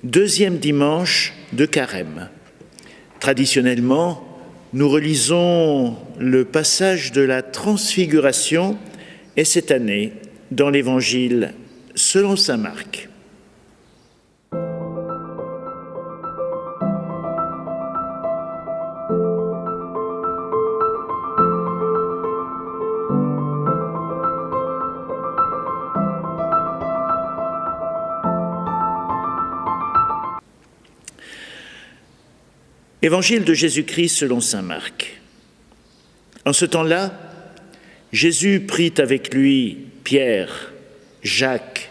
deuxième dimanche de Carême. Traditionnellement, nous relisons le passage de la Transfiguration et cette année dans l'Évangile selon saint Marc. Évangile de Jésus-Christ selon saint Marc. En ce temps-là, Jésus prit avec lui Pierre, Jacques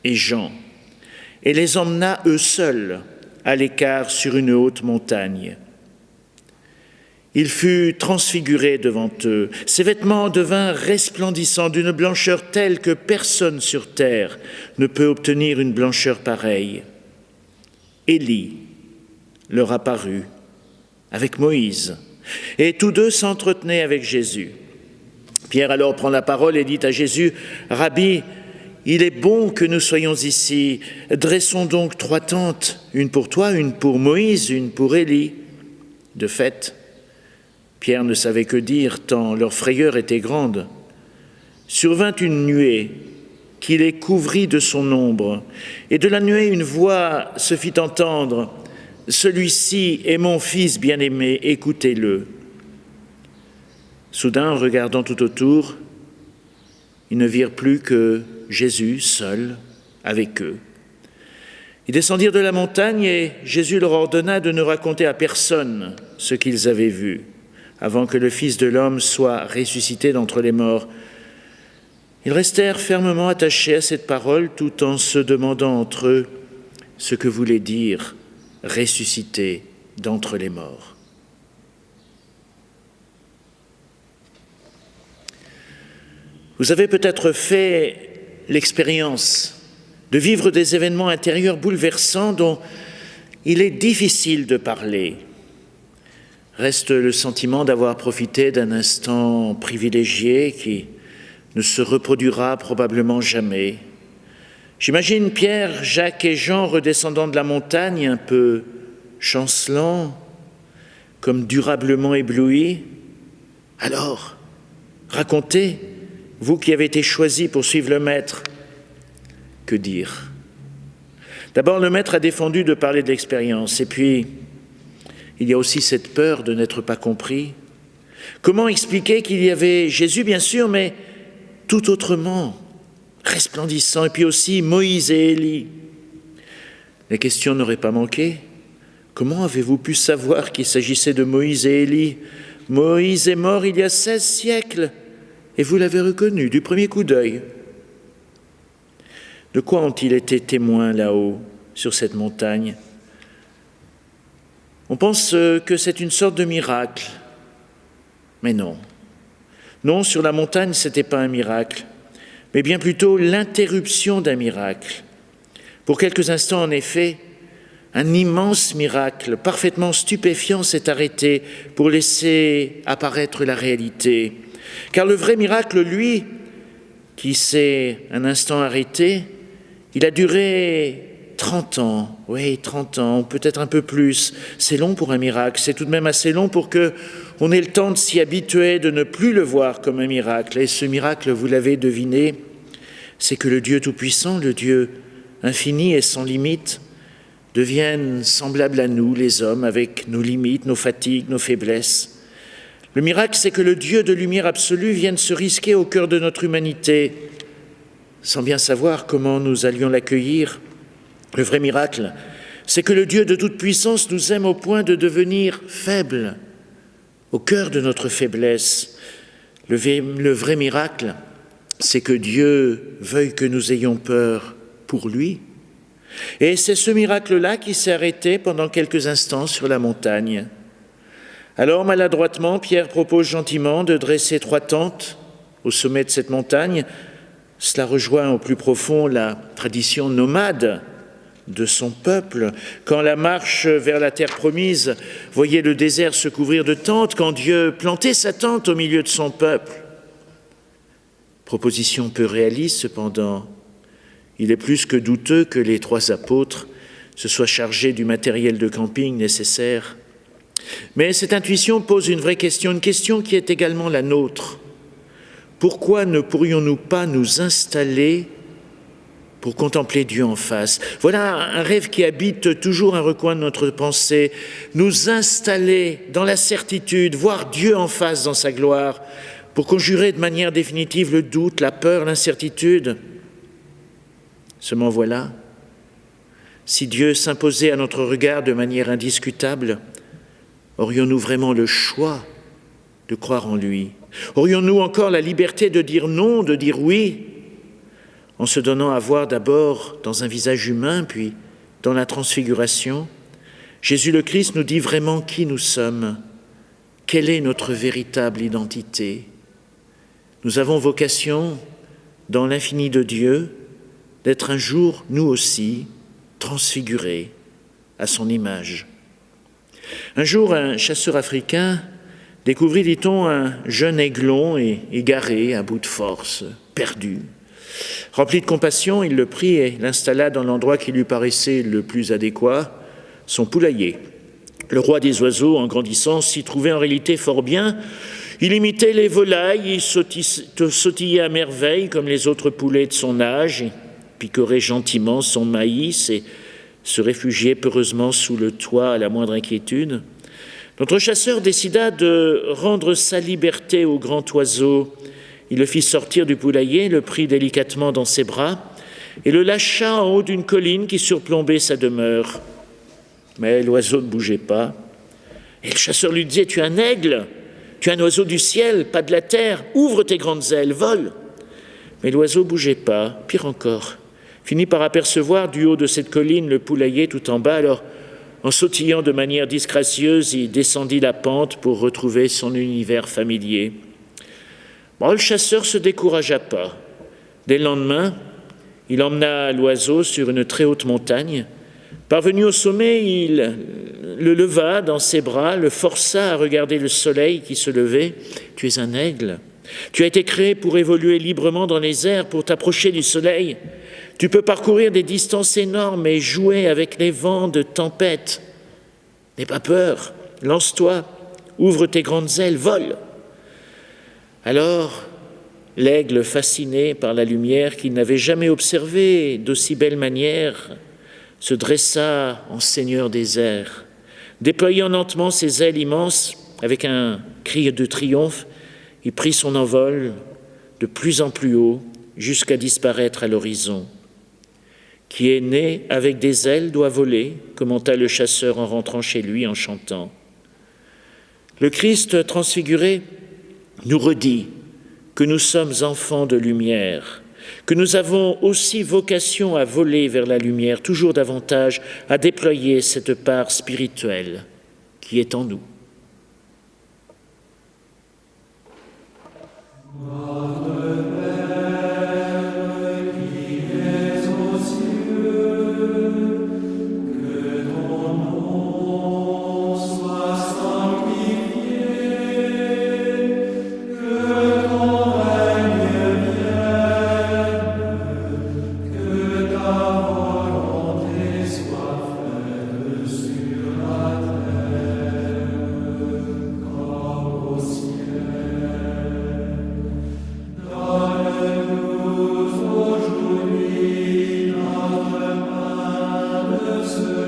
et Jean et les emmena eux seuls à l'écart sur une haute montagne. Il fut transfiguré devant eux. Ses vêtements devinrent resplendissants d'une blancheur telle que personne sur terre ne peut obtenir une blancheur pareille. Élie leur apparut avec Moïse, et tous deux s'entretenaient avec Jésus. Pierre alors prend la parole et dit à Jésus, « Rabbi, il est bon que nous soyons ici. Dressons donc 3 tentes, une pour toi, une pour Moïse, une pour Élie. » De fait, Pierre ne savait que dire, tant leur frayeur était grande. Survint une nuée qui les couvrit de son ombre, et de la nuée une voix se fit entendre, « Celui-ci est mon fils bien-aimé, écoutez-le. » Soudain, regardant tout autour, ils ne virent plus que Jésus seul avec eux. Ils descendirent de la montagne et Jésus leur ordonna de ne raconter à personne ce qu'ils avaient vu, avant que le Fils de l'homme soit ressuscité d'entre les morts. Ils restèrent fermement attachés à cette parole tout en se demandant entre eux ce que voulait dire ressuscité d'entre les morts. Vous avez peut-être fait l'expérience de vivre des événements intérieurs bouleversants dont il est difficile de parler. Reste le sentiment d'avoir profité d'un instant privilégié qui ne se reproduira probablement jamais. J'imagine Pierre, Jacques et Jean redescendant de la montagne, un peu chancelants, comme durablement éblouis. Alors, racontez, vous qui avez été choisis pour suivre le Maître, que dire? D'abord, le Maître a défendu de parler de l'expérience, et puis, il y a aussi cette peur de n'être pas compris. Comment expliquer qu'il y avait Jésus, bien sûr, mais tout autrement, resplendissant, et puis aussi Moïse et Élie? Les questions n'auraient pas manqué. Comment avez-vous pu savoir qu'il s'agissait de Moïse et Élie? Moïse est mort il y a 16 siècles, et vous l'avez reconnu du premier coup d'œil. De quoi ont-ils été témoins là-haut, sur cette montagne? On pense que c'est une sorte de miracle, mais non. Non, sur la montagne, ce n'était pas un miracle, mais bien plutôt l'interruption d'un miracle. Pour quelques instants, en effet, un immense miracle, parfaitement stupéfiant, s'est arrêté pour laisser apparaître la réalité. Car le vrai miracle, lui, qui s'est un instant arrêté, il a duré 30 ans, oui, 30 ans, peut-être un peu plus. C'est long pour un miracle, c'est tout de même assez long pour qu'on ait le temps de s'y habituer, de ne plus le voir comme un miracle. Et ce miracle, vous l'avez deviné, c'est que le Dieu Tout-Puissant, le Dieu infini et sans limite, devienne semblable à nous, les hommes, avec nos limites, nos fatigues, nos faiblesses. Le miracle, c'est que le Dieu de lumière absolue vienne se risquer au cœur de notre humanité, sans bien savoir comment nous allions l'accueillir. Le vrai miracle, c'est que le Dieu de toute puissance nous aime au point de devenir faible, au cœur de notre faiblesse. Le vrai miracle, c'est que Dieu veuille que nous ayons peur pour lui. Et c'est ce miracle-là qui s'est arrêté pendant quelques instants sur la montagne. Alors, maladroitement, Pierre propose gentiment de dresser 3 tentes au sommet de cette montagne. Cela rejoint au plus profond la tradition nomade de son peuple. Quand la marche vers la terre promise voyait le désert se couvrir de tentes, quand Dieu plantait sa tente au milieu de son peuple. Proposition peu réaliste cependant. Il est plus que douteux que les 3 apôtres se soit chargé du matériel de camping nécessaire. Mais cette intuition pose une vraie question, une question qui est également la nôtre. Pourquoi ne pourrions-nous pas nous installer pour contempler Dieu en face? Voilà un rêve qui habite toujours un recoin de notre pensée. Nous installer dans la certitude, voir Dieu en face dans sa gloire, pour conjurer de manière définitive le doute, la peur, l'incertitude. Seulement voilà, si Dieu s'imposait à notre regard de manière indiscutable, aurions-nous vraiment le choix de croire en lui? Aurions-nous encore la liberté de dire non, de dire oui, en se donnant à voir d'abord dans un visage humain, puis dans la transfiguration? Jésus le Christ nous dit vraiment qui nous sommes, quelle est notre véritable identité. Nous avons vocation, dans l'infini de Dieu, d'être un jour, nous aussi, transfigurés à son image. Un jour, un chasseur africain découvrit, dit-on, un jeune aiglon égaré, à bout de force, perdu. Rempli de compassion, il le prit et l'installa dans l'endroit qui lui paraissait le plus adéquat, son poulailler. Le roi des oiseaux, en grandissant, s'y trouvait en réalité fort bien. Il imitait les volailles, il sautillait à merveille comme les autres poulets de son âge, il picorait gentiment son maïs et se réfugiait peureusement sous le toit à la moindre inquiétude. Notre chasseur décida de rendre sa liberté au grand oiseau. Il le fit sortir du poulailler, le prit délicatement dans ses bras et le lâcha en haut d'une colline qui surplombait sa demeure. Mais l'oiseau ne bougeait pas. Et le chasseur lui disait « Tu es un aigle, tu es un oiseau du ciel, pas de la terre, ouvre tes grandes ailes, vole !» Mais l'oiseau ne bougeait pas, pire encore. Finit par apercevoir du haut de cette colline le poulailler tout en bas. Alors, en sautillant de manière disgracieuse, il descendit la pente pour retrouver son univers familier. Bon, le chasseur ne se découragea pas. Dès le lendemain, il emmena l'oiseau sur une très haute montagne. Parvenu au sommet, il le leva dans ses bras, le força à regarder le soleil qui se levait. « Tu es un aigle. Tu as été créé pour évoluer librement dans les airs, pour t'approcher du soleil. Tu peux parcourir des distances énormes et jouer avec les vents de tempête. N'aie pas peur, lance-toi, ouvre tes grandes ailes, vole !» Alors, l'aigle, fasciné par la lumière qu'il n'avait jamais observée d'aussi belle manière, se dressa en seigneur des airs. Déployant lentement ses ailes immenses, avec un cri de triomphe, il prit son envol de plus en plus haut jusqu'à disparaître à l'horizon. « Qui est né avec des ailes doit voler », commenta le chasseur en rentrant chez lui en chantant. Le Christ transfiguré nous redit que nous sommes enfants de lumière, que nous avons aussi vocation à voler vers la lumière, toujours davantage à déployer cette part spirituelle qui est en nous. Notre pain de ce